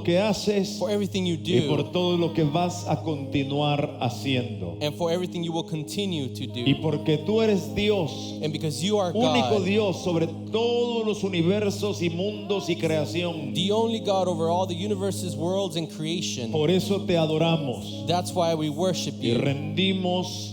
Que haces for everything you y por do, todo lo que vas a continuar haciendo. and for everything you will continue to Y do. porque tú eres Dios, And because you are único God, Dios sobre todos los universos y mundos y creación. the only God over all the universes, worlds, and creation. Por eso te adoramos That's why we worship y you rendimos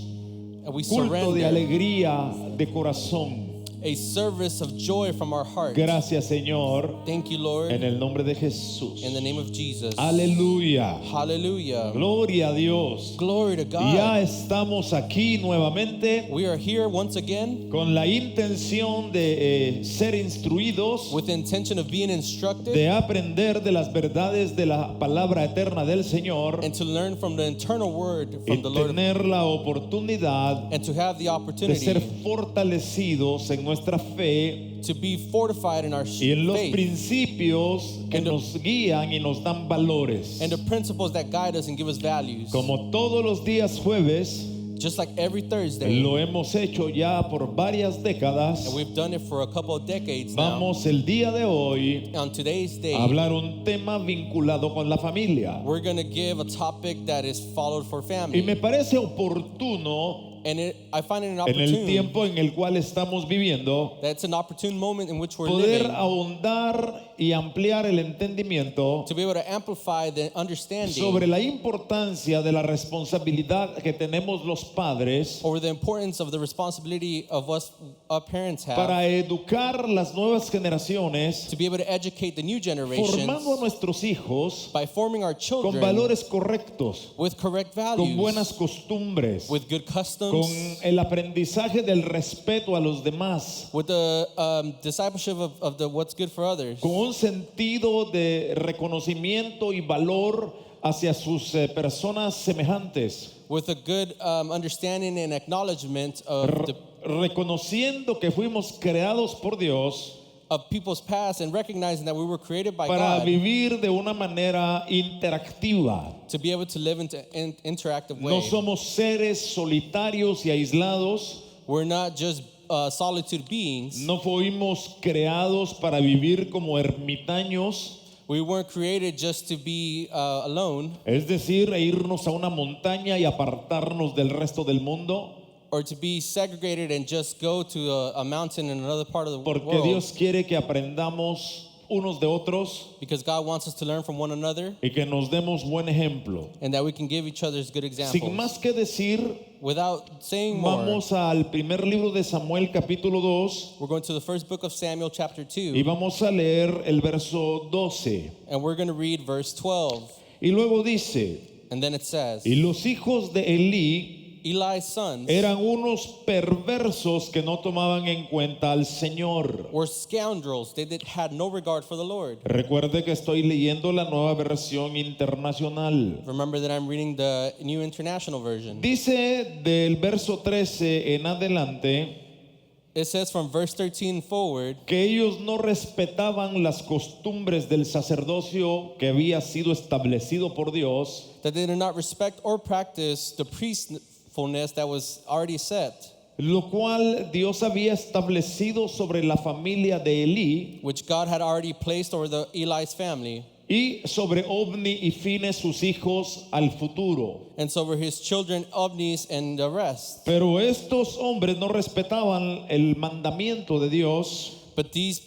and we culto de surrender alegría de corazón. a service of joy from our heart. Gracias, Señor, Thank you, Lord, en el nombre de Jesús. in the name of Jesus. Aleluya. Hallelujah. Gloria a Dios. Glory to Ya God. estamos aquí nuevamente We are here once again con la intención de ser instruidos, with the intention of being instructed de aprender de las verdades de la palabra eterna del Señor and to learn from the eternal word y from the Lord, tener la oportunidad and to have the de ser opportunity fortalecidos en nuestra fe to be fortified in our y en los faith principios que And the- nos guían y nos dan valores. and the principles that guide us and give us values. Como todos los días jueves, Just like every Thursday, lo hemos hecho ya por varias décadas, and we've done it for a couple of decades now. vamos el día de hoy On today's day, a hablar un tema vinculado con la familia. we're going to give a topic that is followed for Y family. me parece oportuno And I find it an en el opportune tiempo en el cual estamos viviendo that's an opportune moment in which we're poder living ahondar y ampliar el entendimiento to be able to amplify the understanding sobre la importancia de la responsabilidad que tenemos los padres over the importance of the responsibility of us parents have para educar las nuevas generaciones, to be able to educate the new generations formando a nuestros hijos by forming our con children valores correctos, with correct con values, buenas costumbres, with good customs, con el aprendizaje del respeto a los demás, with the discipleship of the what's good for others, con un sentido de reconocimiento y valor hacia sus personas semejantes, with a good understanding and acknowledgement of reconociendo que fuimos creados por Dios of people's past and recognizing that we were created by para God vivir de una manera interactiva. to be able to live in an interactive way. No somos seres solitarios y aislados. We're not just solitude beings. No fuimos creados para vivir como ermitaños, We weren't created just to be alone es decir, e irnos a una montaña y apartarnos del resto del mundo, or to be segregated and just go to a mountain in another part of the porque world, Dios quiere que aprendamos unos de otros because God wants us to learn from one another y que nos demos buen ejemplo. and that we can give each other good examples. Sin más que decir, Without saying more, vamos al primer libro de Samuel capítulo 2 we're going to the first book of Samuel chapter 2, y vamos a leer el verso 12. and we're going to read verse 12. Y luego dice, And then it says, y los hijos de Elí Eli's sons eran unos perversos que no tomaban en cuenta al Señor. were scoundrels. They had no regard for the Lord. Recuerde que estoy leyendo la nueva versión internacional. Remember that I'm reading the New International Version. Dice del verso 13 en adelante It says from verse 13 forward que ellos no respetaban las costumbres del sacerdocio que había sido establecido por Dios, that they did not respect or practice the priestfulness that was already set, lo cual Dios había establecido sobre la familia de Elí which God had already placed over the Eli's family, y sobre Ovni y Fines sus hijos al futuro. and so were his children Ovnis and the rest. Pero estos hombres no respetaban el mandamiento de Dios. But these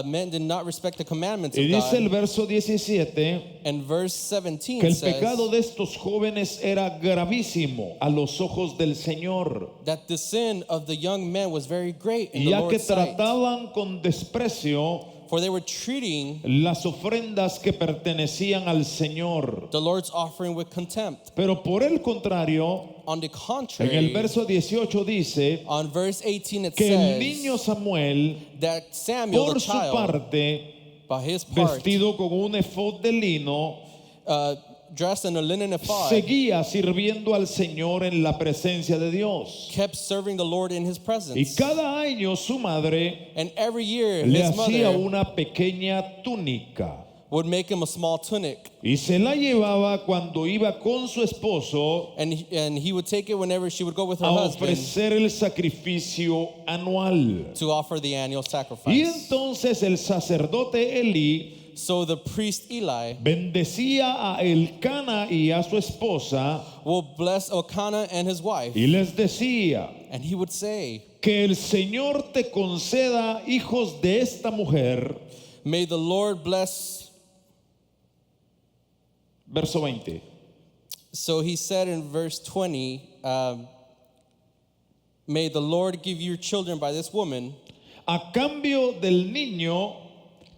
men did not respect the commandments Y of dice el God. verso 17 And verse 17 que el says pecado de estos jóvenes era gravísimo a los ojos del Señor, that the sin of the young men was very great in the ya que Lord's sight, trataban con desprecio for they were treating las ofrendas que pertenecían al Señor. the Lord's offering with contempt. Pero por el contrario, On the en el contrary, verso 18 dice on verse 18 it que el says niño Samuel, that Samuel, por the su child, parte, by his part, vestido con un efod de lino, dressed in a linen ephod, seguía sirviendo al Señor en la presencia de Dios. kept serving the Lord in his Y presence. cada año su madre And every year le his hacía mother una pequeña túnica would make him a small tunic, y se la llevaba cuando iba con su esposo and he would take it whenever she would go with her a husband ofrecer el sacrificio anual. to offer the annual Y sacrifice. entonces el sacerdote Elí So the priest Eli bendecía a Elcana y a su esposa will bless Elkanah and his wife, y les decía: and he would say, que el Señor te conceda hijos de esta mujer. may the Lord bless. Verso 20. So he said in verse 20, may the Lord give you children by this woman, A cambio del niño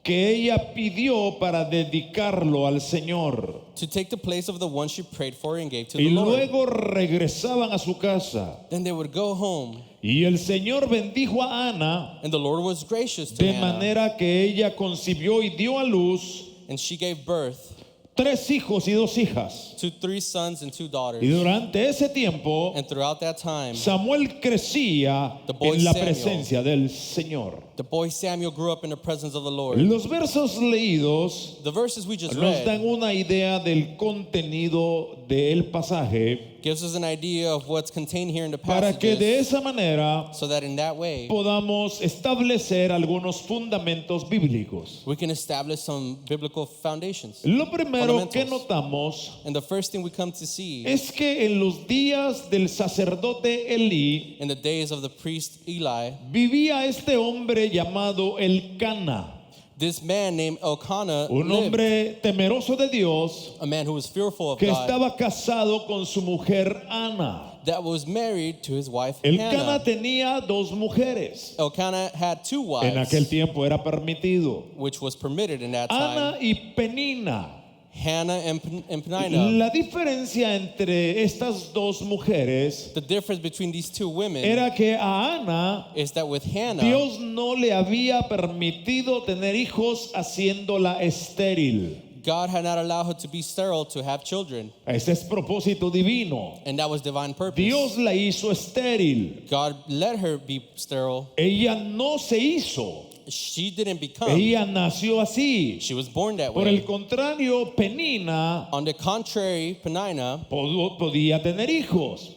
que ella pidió para dedicarlo al Señor. to take the place of the one she prayed for and gave to Y the Lord. luego regresaban a su casa. Then they would go home, Y el Señor bendijo a Ana and the Lord was gracious to de Hannah, manera que ella concibió y dio a luz and she gave birth 3 hijos y 2 hijas. to 3 sons and 2 daughters. Y durante ese tiempo And throughout that time, Samuel crecía The boy en la Samuel. presencia del Señor. the boy Samuel grew up in the presence of the Lord. Los versos leídos The verses we just nos dan read una idea del contenido del pasaje gives us an idea of what's contained here in the para que de passages, esa manera so that in that way podamos establecer algunos fundamentos bíblicos. we can establish some biblical foundations. Lo primero que Fundamentals. notamos And the first thing we come to see es que en los días del sacerdote Elí in the days of the priest Eli, vivía este hombre llamado Elcana, this man named Elkanah un lived, hombre temeroso de Dios a man who was fearful of que God, estaba casado con su mujer Ana. that was married to his wife Elcana Hannah. tenía 2 mujeres. Elkanah had 2 wives, En aquel tiempo era permitido. which was permitted in that Ana time, y Penina. Hannah and Peninnah. La diferencia entre estas 2 mujeres The difference between these 2 women era que a Ana is that with Hannah, Dios no le había permitido tener hijos haciéndola estéril. God had not allowed her to be sterile to have children, Ese es propósito divino. and that was divine purpose. Dios la hizo estéril. God let her be sterile. Ella no se hizo. She didn't become. Ella nació así. She was born that Por el way. contrario, Penina On the contrary, Peninnah podía tener hijos.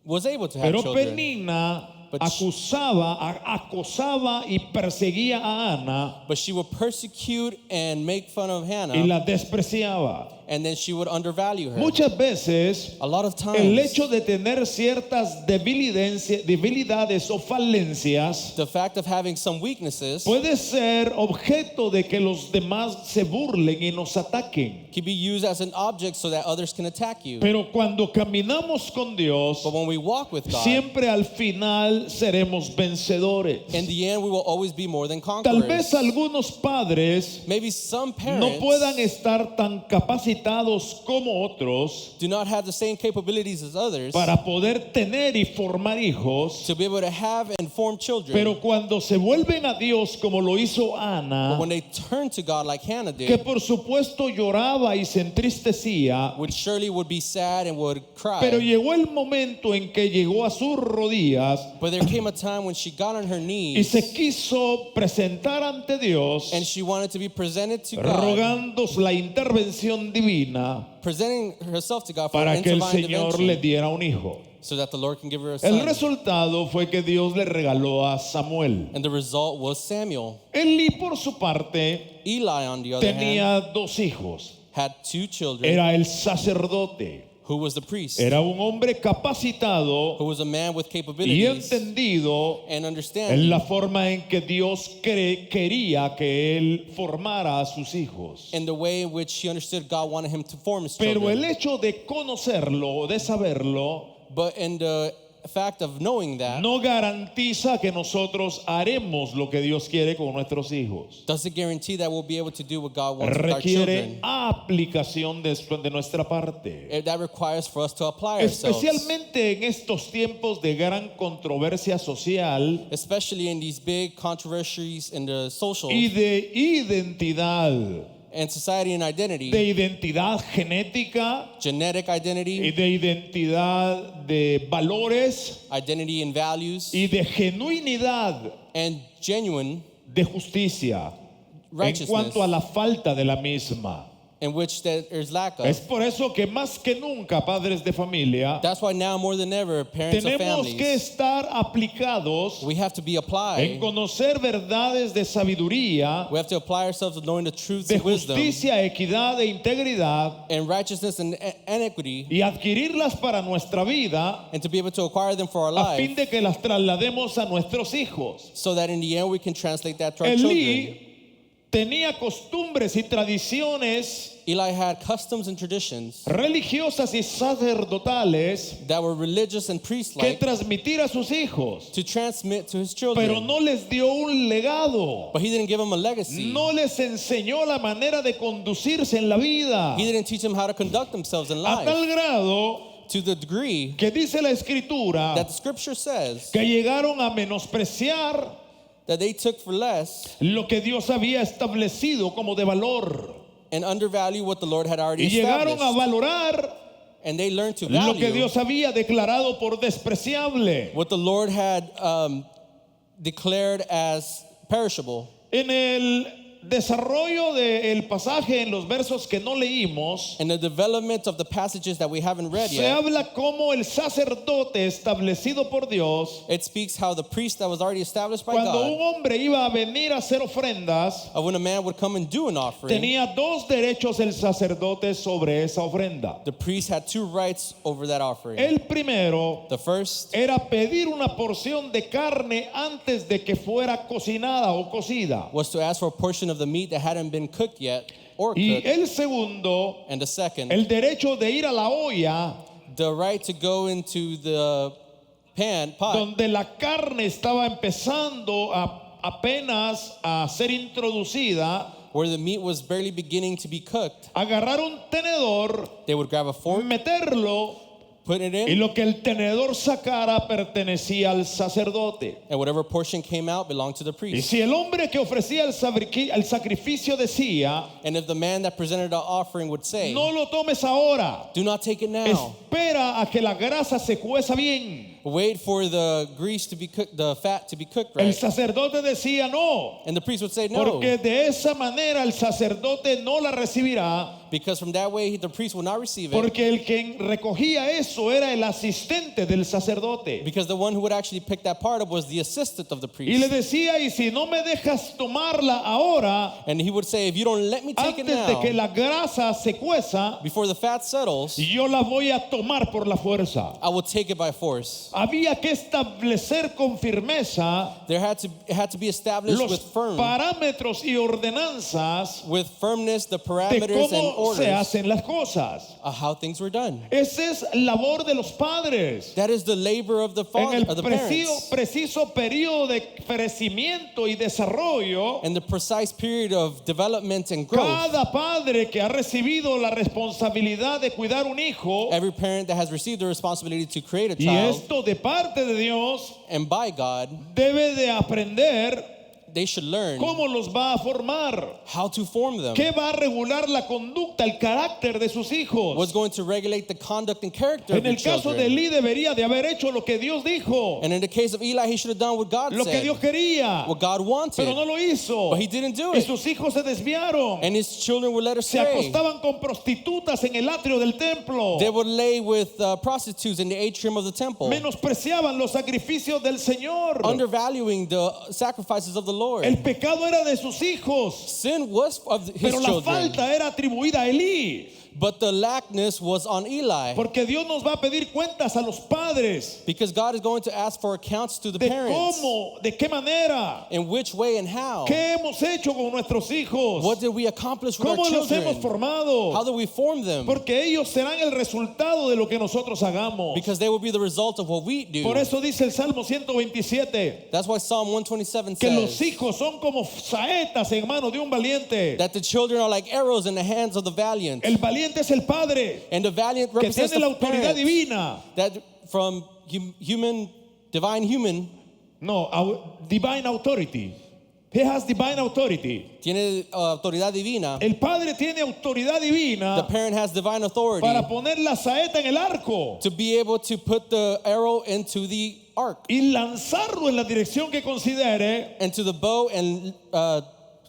was able to have Pero children. Penina But acosaba y perseguía a Ana But she would persecute and make fun of y Hannah, la despreciaba. and then she would undervalue her. Muchas veces A lot of el times, hecho de tener ciertas debilidades o falencias the fact of having some weaknesses puede ser objeto de que los demás se burlen y nos ataquen. can be used as an object so that others can attack you. Pero cuando caminamos con Dios, But when we walk with God, siempre al final seremos vencedores. in the end, we will always be more than Tal conquerors. vez algunos padres Maybe some no parents puedan estar tan capacitados como otros do not have the same capabilities as others para poder tener y formar hijos, to be able to have and form children. pero cuando se vuelven a Dios como lo hizo Ana, But when they turn to God like Hannah que did, por supuesto lloraba y se entristecía, which surely would be sad and would cry. pero llegó el momento en que llegó a sus rodillas But there came a time when she got on her y knees se quiso presentar ante Dios, and she wanted to be presented to God, rogando la intervención divina presenting herself to God for para an que el divine Señor le intervention, diera un hijo. so that the Lord can give her a El son. resultado fue que Dios le regaló a Samuel. And the result was Samuel. Elí, por su parte, Eli, on the other hand, tenía 2 hijos. had 2 children. Era el sacerdote. Who was the priest? Era un hombre capacitado Who was a man with y capabilities entendido and en understanding la forma en que Dios quería que él formara a sus hijos. in the way in which he understood God wanted him to form his Pero el children. hecho de conocerlo, de saberlo, But in the fact of knowing that no garantiza que nosotros haremos lo que Dios quiere con nuestros hijos. doesn't guarantee that we'll be able to do what God wants with our Requiere children. aplicación de nuestra parte. That requires for us to apply ourselves, Especialmente en estos tiempos de gran controversia social especially in these big controversies in the social y de identidad, and society and identity, de identidad genética genetic y identity, de identidad de valores identity and values, y de genuinidad and genuine de justicia. righteousness, cuanto a la falta de la misma. in which there's lack of. Es por eso que más que nunca, padres de familia, That's why now more than ever, parents of tenemos que families, estar aplicados we have to be en applied. conocer verdades de sabiduría, We have to apply ourselves to knowing the truths de of wisdom justicia, equidad e integridad and righteousness and equity, y adquirirlas para nuestra vida and to be able to acquire them for our a fin life, de que las traslademos a nuestros hijos. so that in the end we can translate that to our Elí children. tenía costumbres y tradiciones Eli had customs and traditions religiosas y sacerdotales that were religious and que priest-like transmitir a sus hijos, to transmit to his pero children. no les dio un legado. But he didn't give them a legacy. No les enseñó la manera de conducirse en la vida. He didn't teach them how to conduct themselves in A life, tal grado to the degree que dice la escritura that the scripture says que llegaron a menospreciar that they took for less lo que Dios había establecido como de valor. and undervalue what the Lord had already Y llegaron a established. valorar And they learned to lo que value Dios había declarado por despreciable. what the Lord had declared as perishable. En el desarrollo del pasaje en los versos que no leímos, In the development of the passages that we haven't read se yet, habla como el sacerdote establecido por Dios, it speaks how the priest that was already established by cuando un God, hombre iba a venir a hacer ofrendas, when a man would come and do an offering, tenía dos derechos el sacerdote sobre esa ofrenda. the priest had two rights over that offering. El primero The first era pedir una porción de carne antes de que fuera cocinada o cocida. was to ask for a portion of the meat that hadn't been cooked yet or Y cooked. el segundo, And the second, el derecho de ir a la olla the right to go into the pot donde la carne estaba empezando apenas a ser introducida, where the meat was barely beginning to be cooked. agarrar un tenedor, They would grab a fork, meterlo, put it y in, lo que el tenedor sacara pertenecía al sacerdote. and whatever portion came out belonged to the Y priest. si el hombre que ofrecía el sacrificio decía, And if the man that presented the offering would say, no lo tomes ahora, do not take it now, espera a que la grasa se cueza bien. wait for the grease to be cooked, the fat to be cooked El right. sacerdote decía no, And the priest would say no, porque de esa manera el sacerdote no la recibirá, because from that way the priest will not receive it, porque el que recogía eso era el asistente del sacerdote. because the one who would actually pick that part up was the assistant of the Y le priest. decía, y si no me dejas tomarla ahora, And he would say, if you don't let me take it antes de now, que la grasa se cueza, before the fat settles, yo la voy a tomar por la fuerza. I will take it by force. Había que establecer con firmeza It had to be established los with parámetros y ordenanzas firmness, the de parameters and cómo se orders hacen las cosas. of how things were done. Esa es labor de los padres. That is the labor of the En father, el of the parents, preciso periodo de crecimiento y desarrollo, and the precise period of development and growth. cada padre que ha recibido la responsabilidad de cuidar un hijo, Every parent that has received the responsibility to create a y child, esto de parte de Dios, and by God, debe de aprender they should learn cómo los va a formar, how to form them. qué va a regular la conducta, el carácter de sus hijos. What's going to regulate the conduct and character of En your el caso de children. Elí debería de haber hecho lo que Dios dijo, And in the case of Eli, he should have done what God lo que said, Dios quería, what God wanted, pero no lo hizo. but he didn't do Y it. sus hijos se desviaron. And his children would let us Se stray. acostaban con prostitutas en el atrio del templo. They would lay with prostitutes in the atrium of the temple, Menospreciaban los sacrificios del Señor. undervaluing the sacrifices of the Lord. El pecado era de sus hijos, Sin was of his pero la children, falta era atribuida a Elí. but the lackness was on Eli, Porque Dios nos va a pedir cuentas a los padres. because God is going to ask for accounts to the De parents. cómo, de qué manera, In which way and how? qué hemos hecho con nuestros hijos, What did we accomplish with our cómo los hemos children? formado. How do we form them? Porque ellos serán el resultado de lo que nosotros hagamos. Because they will be the result of what we do. Por eso dice el Salmo 127 That's why Psalm 127 que los says hijos son como saetas en manos de un valiente. that the children are like arrows in the hands of the valiant. El valiente es el padre And the valiant que represents tiene la the autoridad parent divina. that from divine human, No, divine authority. He has divine authority. tiene autoridad divina. El padre tiene autoridad The divina parent has divine authority para poner la saeta en el arco to be able to put the arrow into the arc, y lanzarlo en la dirección que considere, into the bow, and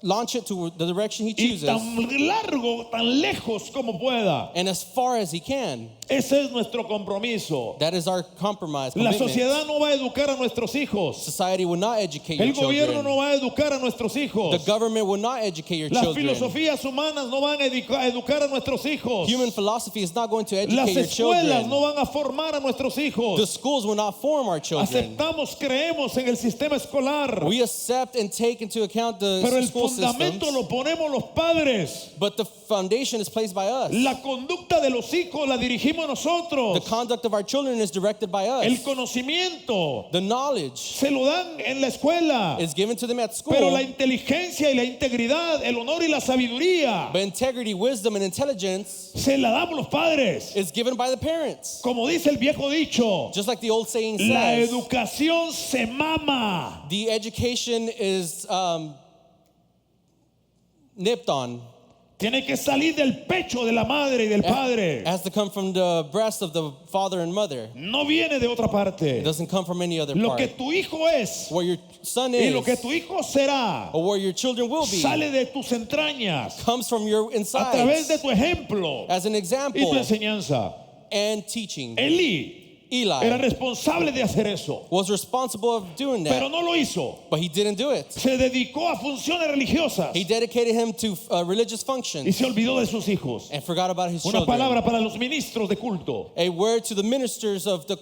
launch it to the direction he y chooses tan largo, tan lejos como pueda. and as far as he can. Ese es nuestro compromiso. That is our compromise, La commitment. sociedad no va a educar a nuestros hijos. Society will not educate your El gobierno children. no va a educar a nuestros The hijos. government will not educate your Las children. filosofías humanas no van a educar a nuestros hijos. Human philosophy is not going to Las educate your escuelas children. no van a formar a nuestros The hijos. schools will not form our children. Aceptamos, creemos en el sistema escolar, We accept and take into account the pero el school fundamento systems, lo ponemos los padres. but the foundation is placed by us. La conducta de los hijos la dirigimos The nosotros. conduct of our children is directed by us. El conocimiento The knowledge se lo dan en la escuela, is given to them at pero school, la inteligencia y la integridad, el honor y la sabiduría but integrity, wisdom, and intelligence se la damos los padres. is given by the parents. Como dice el viejo dicho, Just like the old saying la says, educación se mama. the education is nipped on. Tiene que salir del pecho de la madre y del It padre. has to come from the breast of the father and mother. No viene de otra parte. It doesn't come from any other Lo part. que tu hijo es Where your son y lo que is, tu hijo será or where your children will be, sale de tus entrañas comes from your a través de insides tu ejemplo as an y tu example enseñanza. and teaching. Elí era Eli responsable de hacer eso, was responsible of doing pero that, no lo hizo. but he didn't do it. Se dedicó a funciones religiosas He dedicated him to religious y functions se olvidó de sus hijos. and forgot about his Una children. palabra para los ministros de culto A word to the ministers of the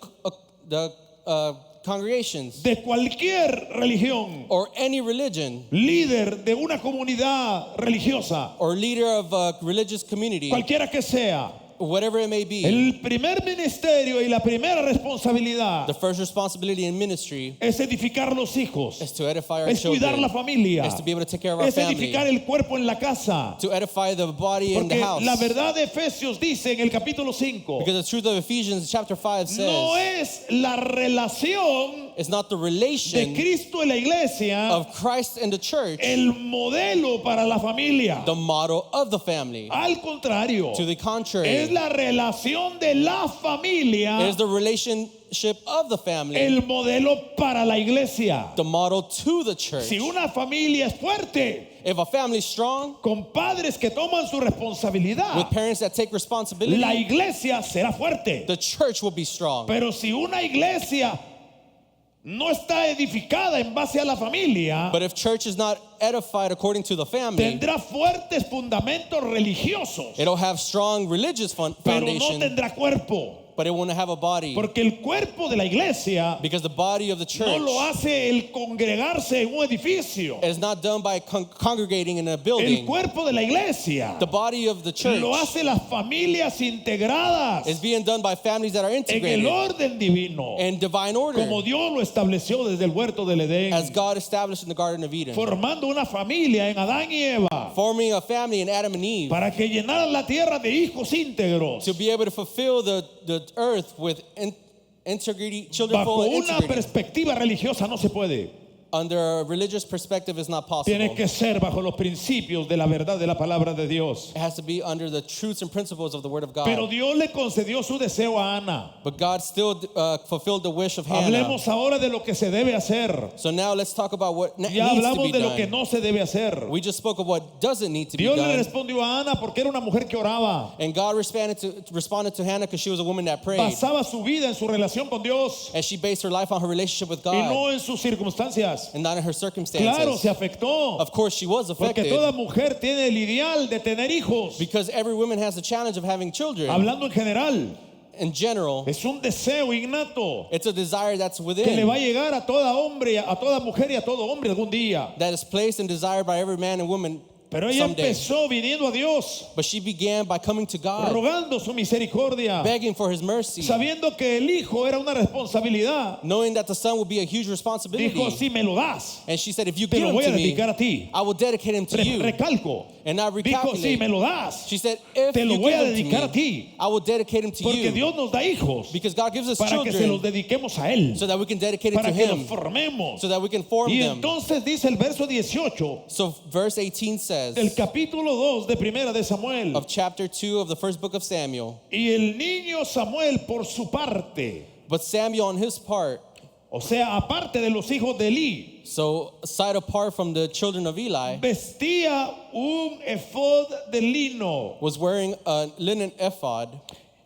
congregations de cualquier religión, or any religion líder de una comunidad religiosa, or leader of a religious community, cualquiera que sea. whatever it may be. El primer ministerio y la primera responsabilidad The first responsibility in ministry es edificar los hijos, is to edify our es cuidar children, la familia, is to be able to take care of our es edificar family, el cuerpo en la casa. to edify the body in the Porque house. la verdad de Efesios dice en el capítulo 5, Because the truth of Ephesians chapter 5 says, no es la relación it's not the de relation Cristo y la iglesia of Christ and the church, el modelo para la familia. the model of the family. Al contrario, To the es contrary, la relación de la it familia is the relationship of the family, el modelo para la iglesia. the model to the church. Si una familia es fuerte, If a family is strong, con padres que toman su with responsabilidad, parents that take responsibility, la iglesia será fuerte. the church will be strong. Pero si una iglesia no está edificada en base a la familia, But if church is not edified according to the family, tendrá fuertes fundamentos religiosos, it'll have strong religious pero no foundation, tendrá cuerpo. but it won't have a body. Porque el cuerpo de la iglesia Because the body of the no church lo hace el congregarse en un edificio. is not done by congregating in a El building. cuerpo de la iglesia The body of the church lo hace las familias integradas is being done by families that are en el integrated orden divino, in divine order, como Dios lo estableció desde el huerto del Edén, as God established in the Garden of Eden, formando una familia en Adán y Eva forming a family in Adam and Eve para que llenaran la tierra de hijos íntegros to be able to fulfill the earth with integrity, children full bajo of una integrity. perspectiva religiosa. No se puede. Under a religious perspective is not possible. Tiene que ser bajo los principios de la verdad de la palabra de Dios. It has to be under the truths and principles of the Word of God. Pero Dios le concedió su deseo a Ana. But God still fulfilled the wish of Hannah. Hablemos ahora de lo que se debe hacer. So now let's talk about what Ya needs to hablamos be de lo que done. no se debe hacer. We just spoke of what doesn't need to be Dios le done. respondió a Ana porque era una mujer que oraba. And God responded to Hannah because she was a woman that prayed. Basaba su vida en su relación con Dios And she based her life on her relationship with y God no en sus circunstancias. and not in her circumstances. Claro, se afectó. Of course, she was Porque affected toda mujer tiene el ideal de tener hijos. because every woman has the challenge of having children. Hablando en general, In general, es un deseo innato it's a desire that's que le va a within, llegar a toda hombre, a toda mujer y a todo hombre algún día. that is placed and desired by every man and woman Pero ella someday. empezó viniendo a Dios, But she began by coming to God, rogando su misericordia, begging for His mercy, sabiendo que el hijo era una responsabilidad. knowing that the son would be a huge responsibility. Dijo, si me lo das, And she said, if you te give lo him voy a to me, dedicar a ti. I will dedicate him to you. Recalco. And not Dijo, si me recalculate. lo das, She said, if te lo you voy give a him to dedicar a me, ti. I will dedicate him to Porque you. Dios nos da hijos Because God gives us para que se los children dediquemos a Él, so that we can dedicate it para to que los Him, formemos. so that we can form Y them. entonces dice el verso 18 So verse 18 says, del capítulo 2 de Primera de Samuel. of chapter 2 of the first book of Samuel, Y el niño Samuel por su parte, but Samuel on his part, o sea, aparte de los hijos de Elí, So, aside apart from the children of Eli, vestía un efod de lino was wearing a linen ephod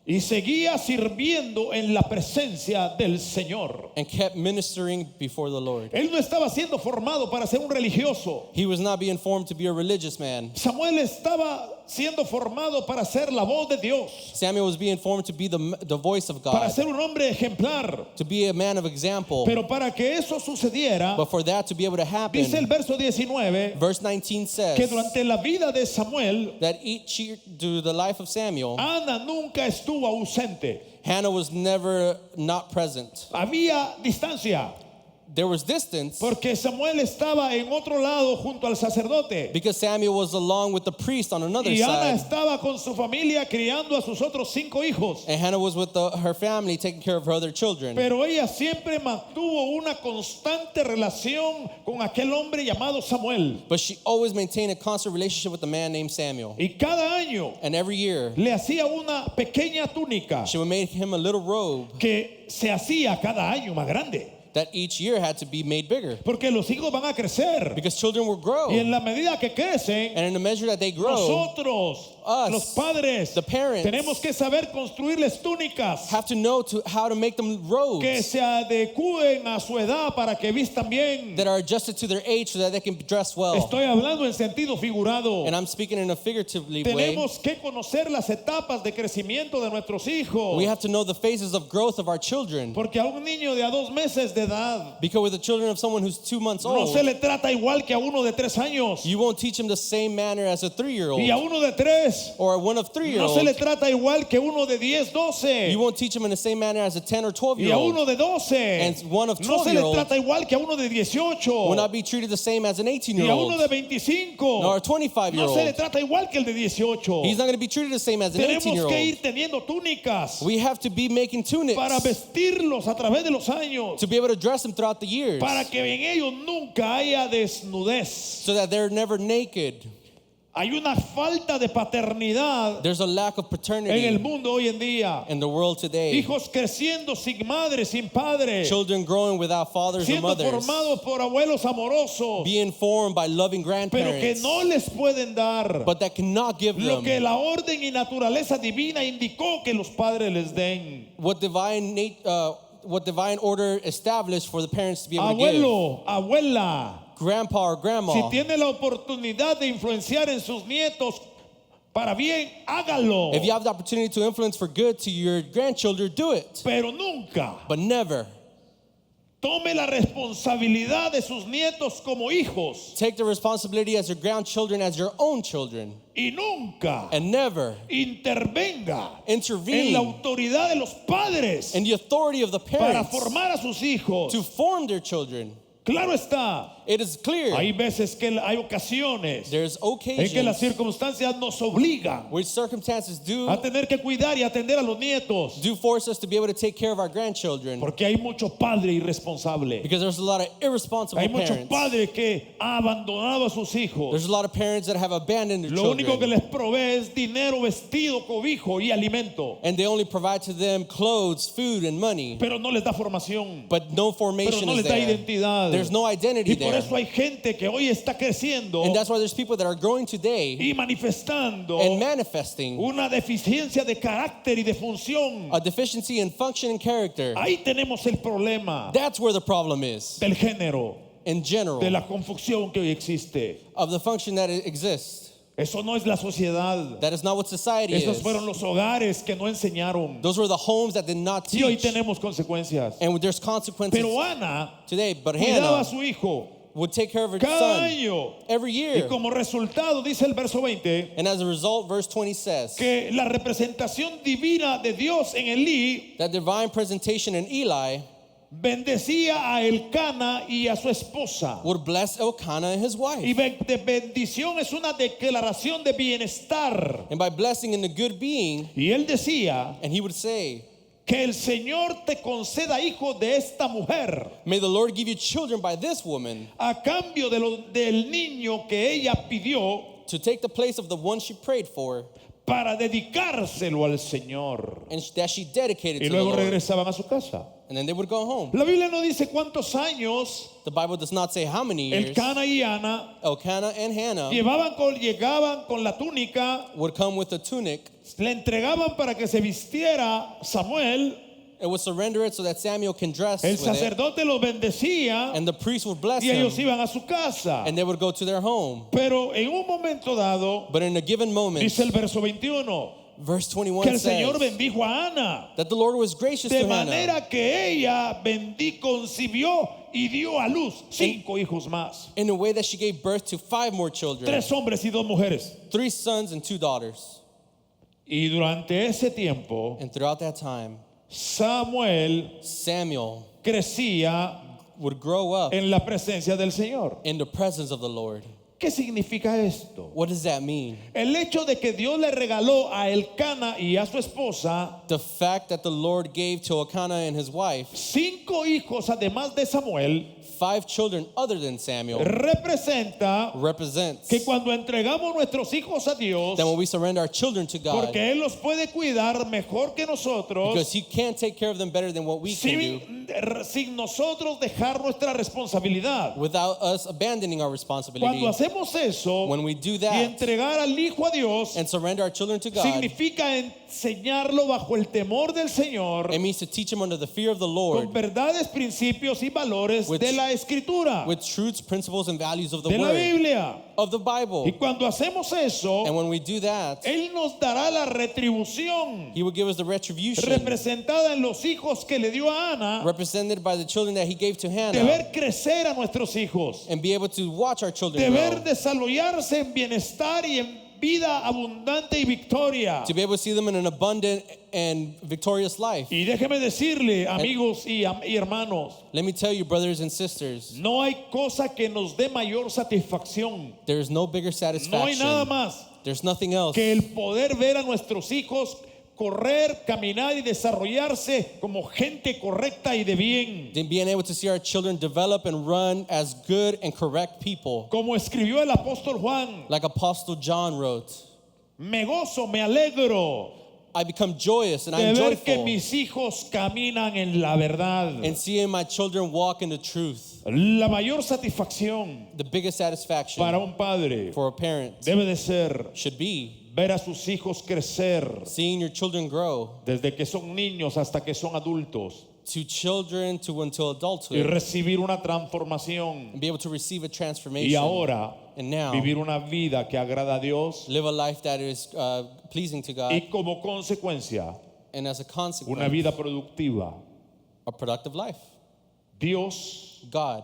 y seguía sirviendo en la presencia del Señor. and kept ministering before the Lord. Él no estaba siendo formado para ser un religioso. He was not being formed to be a religious man. Samuel estaba siendo formado para ser la voz de Dios, Samuel was being formed to be the voice of para God, ser un hombre ejemplar. to be a man of example. Pero para que eso sucediera, But for that to be able to dice el happen, verso 19, verse 19 que says durante la vida de Samuel, that each year, through the life of Samuel, Ana nunca estuvo ausente. Hannah was never not present. Había distancia, There was distance porque Samuel estaba en otro lado junto al sacerdote. because Samuel was along with the priest on another Y Ana side, estaba con su familia criando a sus otros 5 hijos. and Hannah was with her family taking care of her other children. Pero ella siempre mantuvo una constante relación con aquel hombre llamado Samuel. But she always maintained a constant relationship with the man named Samuel. Y cada año And every year, le hacía una pequeña túnica she would make him a little robe que se hacía cada año más grande. that each year had to be made bigger Porque los hijos van a crecer. because children will grow. Y en la medida que crecen, And in the measure that they grow, nosotros, us, los padres, the parents, tenemos que saber construirles túnicas have to know how to make them robes que se adecúen a su edad para que vistan bien. that are adjusted to their age so that they can dress well. Estoy hablando en sentido figurado. And I'm speaking in a figuratively way. Tenemos que conocer las etapas de crecimiento de nuestros hijos. We have to know the phases of growth of our children. Porque a un niño de a 2 meses de edad Because with the children of someone who's 2 months no old, se le trata igual que a uno de 3 años. you won't teach him the same manner as a 3-year-old. Y a uno de 3 Or one of no 3-year-old. se le trata igual que uno de 10, 12. You won't teach him in the same manner as a 10 or Y a 12-year-old. uno de 12 And one of no se le 12-year-old trata igual que a uno de 18. will not be treated the same as an Y a uno 18-year-old. de 25 Nor a no se le 25-year-old. trata igual que el de 18. He's not going to be treated the same as an Tenemos que 18-year-old. ir teniendo túnicas We have to be making tunics para vestirlos a través de los años, to be able to dress them throughout the years para que en ellos nunca haya desnudez. so that they're never naked. Hay una falta de paternidad There's a lack of en el paternity mundo hoy en día. in the world today. Hijos creciendo sin madre, sin padre, Children growing without fathers or siendo mothers, formados por abuelos amorosos, being formed by loving pero que grandparents, no les pueden dar but that cannot give lo que them la orden y naturaleza divina indicó que los padres les den. what divine order established for the parents to be able to give. Abuelo, abuela, Grandpa or grandma, si tiene la oportunidad de influenciar en sus nietos para bien, hágalo. if you have the opportunity to influence for good to your grandchildren, do it. Pero nunca But never tome la responsabilidad de sus nietos como hijos. take the responsibility as your grandchildren as your own children. Y nunca And never intervenga en intervene la autoridad de los padres in the authority of the para parents formar a sus hijos. to form their children. Claro está, It is clear hay veces que hay ocasiones there's en que las occasions circunstancias nos obligan which circumstances a tener que cuidar y atender a los nietos, do force us to be able to take care of our grandchildren porque hay mucho padre irresponsable. because there's a lot of irresponsible Hay mucho parents. padre que ha abandonado a sus hijos. There's a lot of parents that have abandoned their Lo único que children les provee es dinero, vestido, cobijo y alimento, and they only provide to them clothes, food, and money, pero no les da formación, but no pero formation no is les da there. identidad. There's no identity Y por there. eso hay gente que hoy está creciendo And that's why there's people that are growing today y manifestando and manifesting una deficiencia de carácter y de función. a deficiency in function and character. Ahí tenemos el problema That's where the problem is del género, in general de la confusión que hoy existe. of the function that exists. Eso no es la sociedad. That is not what society Esos is. fueron los hogares que no enseñaron. Those were the homes that did not Y hoy teach. tenemos consecuencias. And there's consequences Pero Ana today. But cuidaba a Hannah su hijo would take care of her cada son año. every Y year. como resultado, dice el verso 20, And as a result, verse 20 says que la representación divina de Dios en Elí that divine presentation in Eli bendecía a Elcana y a su esposa. would bless Elkanah and his Y wife. de bendición es una declaración de bienestar. And by blessing in the good being, Y él decía and he would say, que el Señor te conceda hijos de esta mujer may the Lord give you children by this woman a cambio del niño que ella pidió to take the place of the one she prayed for para dedicárselo al Señor. and that she dedicated Y to the luego Lord. regresaban a su casa. And then they would go home. La Biblia no dice cuántos años The Bible does not say how many years. Elcana y Ana Elkanah and Hannah llegaban con la túnica, would come with a tunic le entregaban para que se vistiera Samuel, and would surrender it so that Samuel can dress el with it. sacerdote los bendecía And the priest would bless y ellos him. iban a su casa. And they would go to their home. Pero en un momento dado, But in a given moment, dice el verso 21, verse que 21 el Señor says bendijo a Ana, that the Lord was gracious de to Hannah. manera que ella concibió y dio a luz 5 hijos más, In a way that she gave birth to 5 more children, 3 hombres y 2 mujeres. 3 sons and 2 daughters. Y durante ese tiempo, And throughout that time, Samuel Samuel crecía would grow up en la presencia del Señor. in the presence of the Lord. ¿Qué significa esto? What does that mean? El hecho de que Dios le regaló a Elcana y a su esposa The fact that the Lord gave to Elkanah and his wife 5 hijos además de Samuel 5 children other than Samuel representa represents que cuando entregamos nuestros hijos a Dios, that when we surrender our children to God, porque Él los puede cuidar mejor que nosotros, because He can't take care of them better than what we can do, sin nosotros dejar nuestra responsabilidad. without us abandoning our responsibility. Cuando hacemos eso When we do y that entregar al Hijo a Dios, and surrender our children to God, significa enseñarlo bajo el temor del Señor, it means to teach them under the fear of the con Lord, verdades, principios y valores With- de la Escritura, with truths, principles, and values of the de la Word, Biblia. of the Y Bible. cuando hacemos eso, And when we do that, Él nos dará la retribución He will give us the retribution representada en los hijos que le dio a Ana, represented by the children that He gave to de Hannah, ver crecer a nuestros hijos, and be able to watch our de children ver grow, desarrollarse en bienestar y en vida abundante y victoria. to be able to see them in an abundant and victorious life. Y déjeme decirle, amigos y hermanos, Let me tell you, brothers and sisters, no hay cosa que nos dé mayor satisfacción, there is no bigger no hay nada satisfaction. más There's nothing else que el poder ver a nuestros hijos correr, caminar y desarrollarse como gente correcta y de bien. than being able to see our children develop and run as good and correct people. Como escribió el apóstol Juan, Like Apostle John wrote, me gozo, me alegro I become joyous and de I'm ver que joyful mis hijos caminan en la verdad. in seeing my children walk in the truth. La mayor satisfacción The biggest satisfaction para un padre for a parent debe de ser should be ver a sus hijos crecer seeing your children grow desde que son niños hasta que son adultos to children to until y adulthood recibir una transformación and be able to receive a y transformation ahora and now vivir una vida que agrada a Dios live a life that is pleasing to God, y como consecuencia and as a una consequence, vida productiva. a productive life. Dios God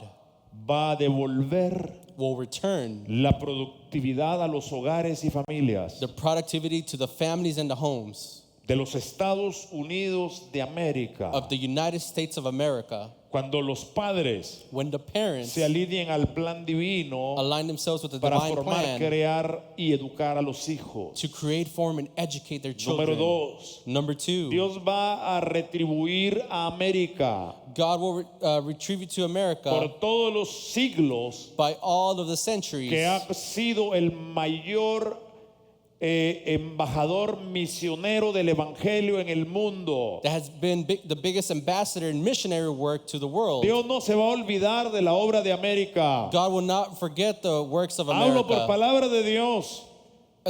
va a devolver will return la productividad a los hogares y familias the productivity to the families and the homes de los Estados Unidos de América of the United States of America cuando los padres when the parents se alineen al plan divino align themselves with the para divine formar, plan crear y educar a los hijos. to create, form, and educate their Número children. 2, Number 2, Dios va a retribuir a América God will retrieve it to America por todos los siglos by all of the centuries que ha sido el mayor embajador misionero del evangelio en el mundo. that has been the biggest ambassador and missionary work to the world. Dios no se va a olvidar de la obra de América. God will not forget the works of Hablo por America. palabra de Dios.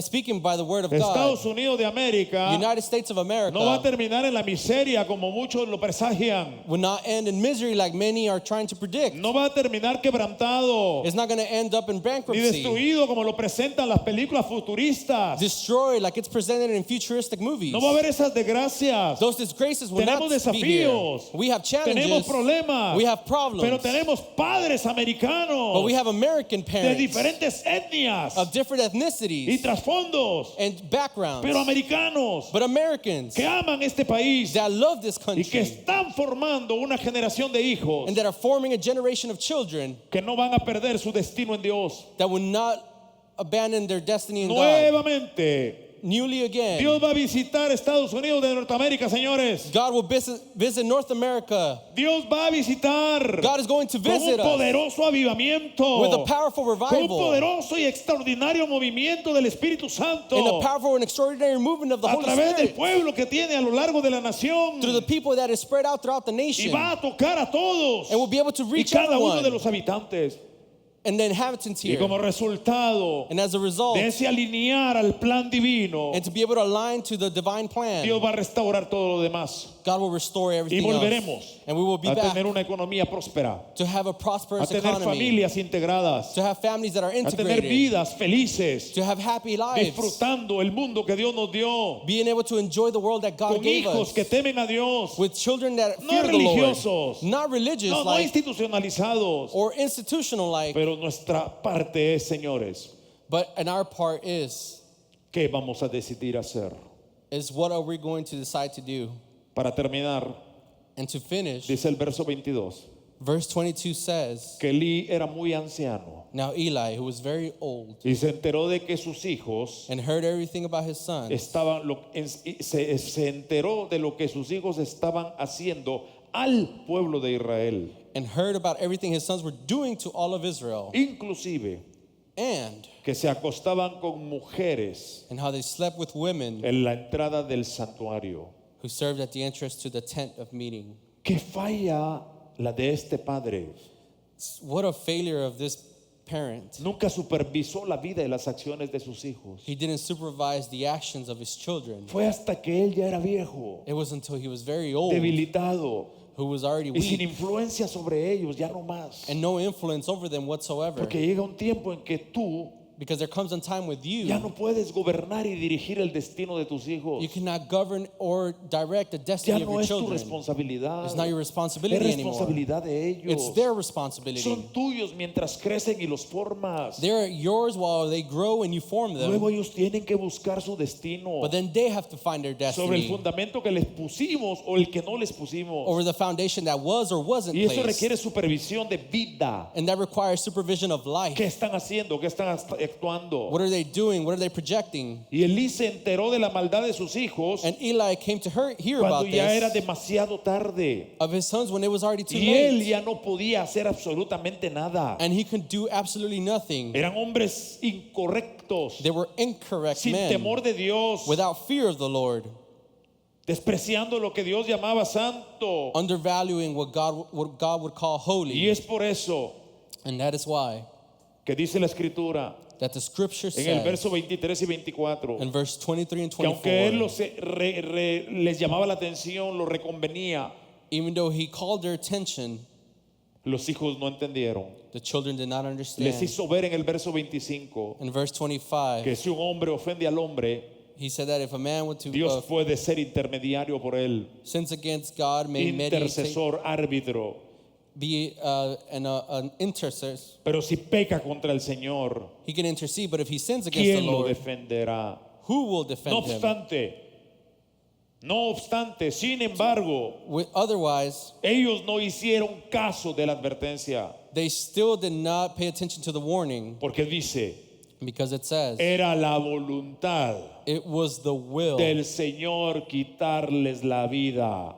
Speaking by the word of God, Estados Unidos de América United States of America no va a terminar en la miseria como muchos lo presagian. will not end in misery like many are trying to predict. No va a terminar quebrantado It's not going to end up in ni bankruptcy, destruido como lo presentan las películas futuristas. destroyed like it's presented in futuristic movies. No va a haber esas desgracias. Those disgraces will Tenemos not be here. desafíos. We have challenges. Tenemos problemas. We have problems. Pero tenemos padres americanos But we have American de parents diferentes etnias of different y ethnicities trasfondos, and backgrounds, pero americanos but Americans que aman este país that love this y country que están formando una generación de hijos and that are forming a generation of children que no van a perder su destino en Dios. that will not abandon their destiny in God. Nuevamente, newly again. Dios va a visitar Estados Unidos de Norteamérica, señores. God will visit North America. Dios va a visitar God is going to con un visit us poderoso avivamiento, with a powerful con un revival poderoso y extraordinario movimiento del Espíritu Santo and a powerful and extraordinary movement of the a Holy través del Spirit pueblo que tiene a lo largo de la nación, through the people that is spread out throughout the y nation, va a tocar a todos and will be able to y reach cada uno de everyone los habitantes. and the inhabitants Y here. como resultado And as a result, de ese alinear al plan divino, and to be able to align to the divine plan, Dios va a restaurar todo lo demás God will restore y everything volveremos else. And we will be a back tener una economía próspera, to have a a prosperous tener economy, familias integradas, to have families that are a tener integrated, vidas felices, to have happy lives, disfrutando el mundo que Dios nos dio, being able to enjoy the world that God con gave hijos us, que temen a Dios, with children that no fear the Lord, religiosos, not religious no like institucionalizados, or institutional like, pero nuestra parte es, señores, but and our part is ¿qué vamos a decidir hacer? what are we going to decide to do? Para terminar, And to finish, dice el verso 22, verse 22 says, que Elí era muy anciano now Eli, who was very old y se enteró de que sus hijos and heard everything about his sons, se enteró de lo que sus hijos estaban haciendo al pueblo de Israel, and heard about everything his sons were doing to all of Israel, inclusive and que se acostaban con mujeres how they slept with women en la entrada del santuario. who served at the entrance to the tent of meeting. Qué falla la de este padre. What a failure of this parent. Nunca supervisó la vida y las acciones de sus hijos. He didn't supervise the actions of his children. Fue hasta que él ya era viejo, It was until he was very old, debilitado who was already y sin weak influencia sobre ellos, ya no más. and no influence over them whatsoever. Porque llega un tiempo en que tú Because there comes a time with you, ya no puedes gobernar y dirigir el destino de tus hijos. you cannot govern or direct the Ya destiny of no your es tu children. responsabilidad. It's not your Es responsibility anymore. responsabilidad de It's ellos. their responsibility. Son tuyos mientras crecen y los formas. They're yours while they grow and you form them. Luego ellos tienen que buscar su destino But then they have to find their sobre el destiny fundamento que les pusimos o el que no les pusimos. over the foundation that was or wasn't Y eso placed. requiere supervisión de vida. And that requires supervision of life. ¿Qué están haciendo? ¿Qué están actuando? What are they doing? What are they projecting? Y Elí se enteró de la maldad de sus hijos And Eli came to hear cuando about ya era this demasiado tarde. of his sons when it was already too Y él late. ya no podía hacer absolutamente nada. And he could do absolutely nothing. Eran hombres incorrectos, They were incorrect sin men temor de Dios, without fear of the Lord, despreciando lo que Dios llamaba santo. undervaluing what God would call Y holy. es por eso And that is why que dice la Escritura that the scripture en el says verso 23 y 24 in verse 23 and que aunque él 24, les llamaba la atención, lo reconvenía, even though he called their attention, los hijos no entendieron. the children did not Les understand. hizo ver en el verso 25 In verse 25, que si un hombre ofende al hombre, he said that if a man were to Dios puede ser intermediario por él, sins against God, may mediate, intercesor, árbitro. be an intercessor. Pero si peca contra el Señor, He can intercede, but if he sins against the ¿quién lo Lord, defenderá? who will No defend him? obstante, sin embargo, Otherwise, ellos no hicieron caso de la advertencia, they still did not pay attention to the warning, porque dice, because it says era la voluntad it was the will, del Señor quitarles la vida.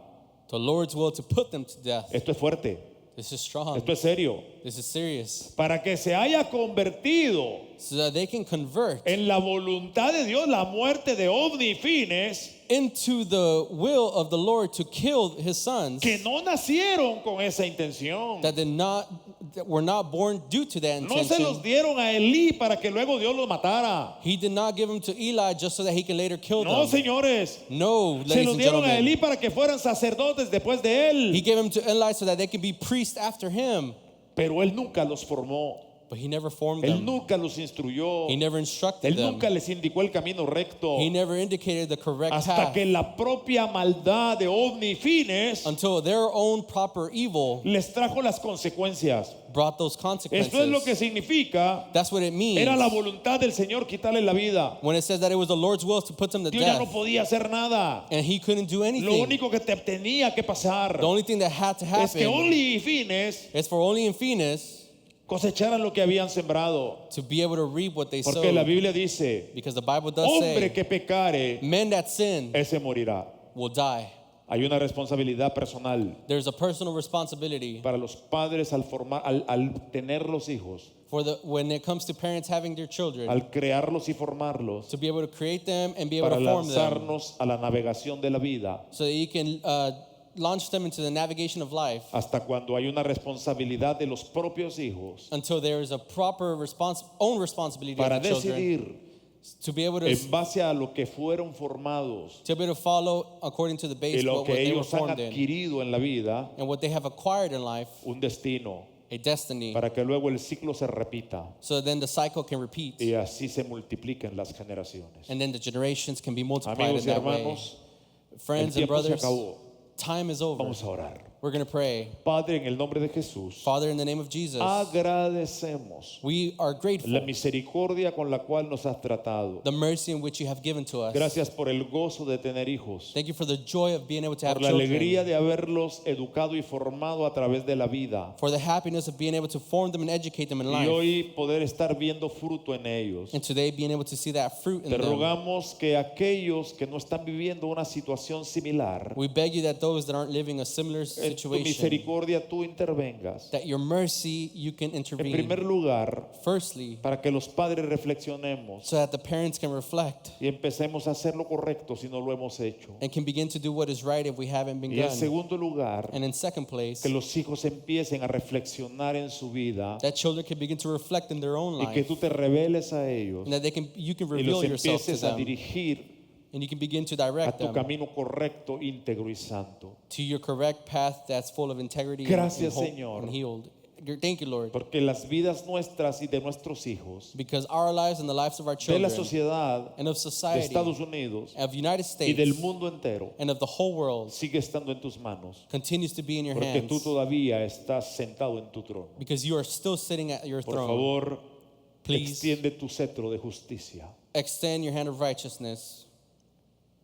the Lord's will, to put them to death. Esto es fuerte, This is strong. esto es serio. This is serious. Para que se haya convertido So that they can convert en la voluntad de Dios la muerte de Ofni y Fines, into the will of the Lord to kill his sons que no nacieron con esa intención. that were not born due to that No se los intention. dieron a Elí para que luego Dios los matara. He did not give them to Eli just so that he can later kill No, them. señores. No, Se ladies los and dieron a gentlemen. Elí para que fueran sacerdotes después de He él. gave them to Eli so that they could be priests after him. Pero él nunca los formó. But he never formed Él them. nunca los instruyó. He never instructed Él them. nunca les indicó el camino recto. He never indicated the correct Hasta path que la propia maldad de Ofni y Fines until their own proper evil les trajo las consecuencias. brought those consequences. Esto es lo que significa. That's what it means. Era la voluntad del Señor quitarle la vida. When it says that it was the Lord's will to put them to Dios ya death. no podía hacer nada. And he couldn't do Lo anything. único que te tenía que pasar The only thing that had to es que happen Ofni y Fines is for only in Phoenix cosecharan lo que habían sembrado. to be able to reap what they Porque la sowed. Biblia dice, Because the Bible does hombre say, que pecare, men that sin ese morirá. will die. Hay una responsabilidad personal There's a personal responsibility para los padres al tener los hijos, for when it comes to parents having their children, al crearlos y formarlos, to be able to create them and be able para to form them lanzarnos a la navegación de la vida, so that you can launch them into the navigation of life hasta cuando hay una responsabilidad de los propios hijos until there is a proper own responsibility para of the children decidir to be able to en base a lo que fueron formados to be able to follow according to the y base lo what que they were ellos han formed in adquirido en la vida, and what they have acquired in life, un destino, a destiny, para que luego el ciclo se repita so then the cycle can repeat y así se multipliquen las generaciones. and then the generations can be multiplied Amigos in y that way. hermanos, el Friends and tiempo se brothers, acabó. time is over. Vamos a orar. We're going to pray. Padre, en el nombre de Jesús, Father, in the name of Jesus, agradecemos we are grateful la misericordia con la cual nos has tratado. the mercy in which you have given to us. Gracias por el gozo de tener hijos, Thank you for the joy of being able to have por la alegría children, de haberlos educado y formado a través de la vida. for the happiness of being able to form them and educate them in Y life, hoy poder estar viendo fruto en ellos. and today being able to see that fruit in Te them. rogamos que aquellos que no están viviendo una situación similar, We beg you that those that aren't living a similar en tu situation, misericordia tú intervengas. that your mercy you can En intervene. primer lugar, Firstly, para que los padres reflexionemos so that the parents can reflect y empecemos a hacer lo correcto si no lo hemos hecho. and can begin to do what is right if we haven't Y en begun. segundo lugar, And in second place, que los hijos empiecen a reflexionar en su vida that children can begin to reflect in their own y que life, tú te reveles a ellos and that you can y reveal los yourself to empieces a them, dirigir and you can begin to a direct tu them camino correcto, íntegro y santo. to your correct path that's full of integrity Gracias, hope Señor. and healed. Thank you, Lord, Porque las vidas nuestras y de nuestros hijos, because our lives and the lives of our de la children sociedad, and of de society, Estados Unidos of United y del States mundo entero, and of the whole world sigue estando en tus manos. continues to be in your Porque tú hands, todavía estás sentado en tu trono. because you are still sitting at your Por throne. favor, Please extiende tu cetro de justicia extend your hand of righteousness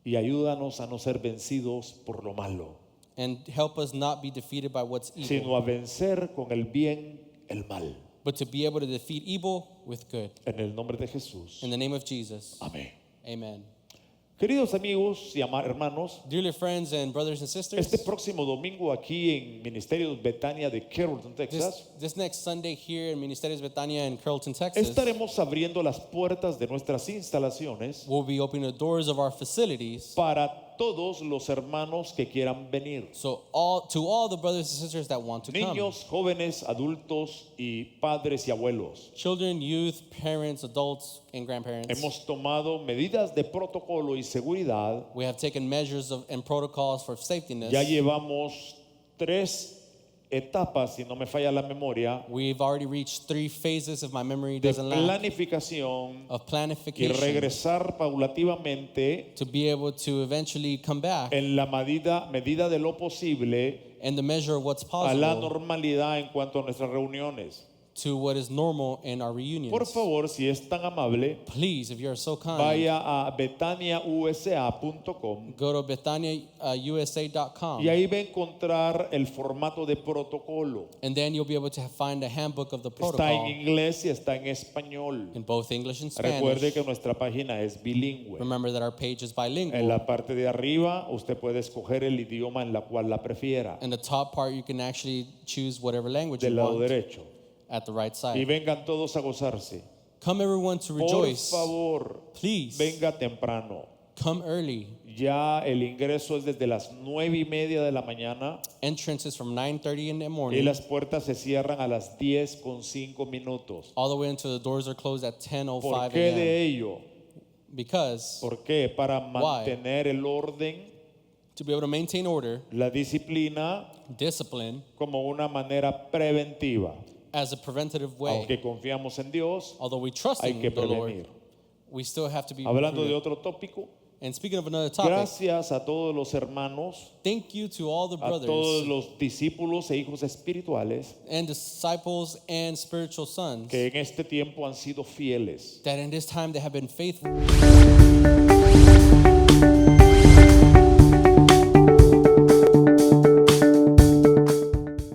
y ayúdanos a no ser vencidos por lo malo, and help us not be defeated by what's evil, sino a vencer con el bien el mal. but to be able to defeat evil with good. En el nombre de Jesús. In the name of Jesus, Amén. amen. Queridos amigos y hermanos, Dearly friends and brothers and sisters, este próximo domingo aquí en Ministerios Betania de Carrollton, Texas, this next Sunday here in Ministerios Betania in Carrollton, Texas, estaremos abriendo las puertas de nuestras instalaciones we'll be opening the doors of our facilities. para todos los hermanos que quieran venir. So to all the brothers and sisters that want to come, Niños, jóvenes, adultos y padres y abuelos. children, youth, parents, adults, and grandparents, Hemos tomado medidas de protocolo y seguridad. we have taken measures and protocols for safetyness. Ya llevamos 3 etapas, si no me falla la memoria, We've already reached 3 phases, if my memory de doesn't lack, planificación of y planification regresar paulativamente to be able to eventually come back en la medida de lo posible and the measure of what's a la possible normalidad en cuanto a nuestras reuniones. to what is normal in our reunions. Por favor, si es tan amable, Please, if you're so kind, vaya a betaniausa.com go to BethaniaUSA.com y ahí va a encontrar el formato de protocolo. and then you'll be able to find a handbook of the Está en protocol inglés y está en español. in both English and Spanish. Recuerde que nuestra página es bilingüe. Remember that our page is bilingual. En la parte de arriba usted puede escoger el idioma en la cual la prefiera. In the top part, you can actually choose whatever language Del you lado want derecho. at the right Y side. vengan todos a gozarse. Come everyone to Por rejoice. favor, Please, venga temprano. come early. Ya el ingreso es desde las 9:30 de la mañana Entrance is from 9:30 in the y morning las puertas se cierran a las 10:05. all the way until the doors are closed at ¿Por 10:05 qué a.m. de ello? Because ¿Por qué? Para mantener el orden, to be able to maintain order, la disciplina discipline, como una manera preventiva. as a preventative way. Aunque confiamos en Dios, Although we trust hay in que the Lord, prevenir. we still have to be Hablando de prudent. otro tópico, And speaking of another topic, gracias a todos los hermanos, thank you to all the a todos brothers los discípulos e hijos espirituales and disciples and spiritual sons que en este tiempo han sido fieles. that in this time they have been faithful.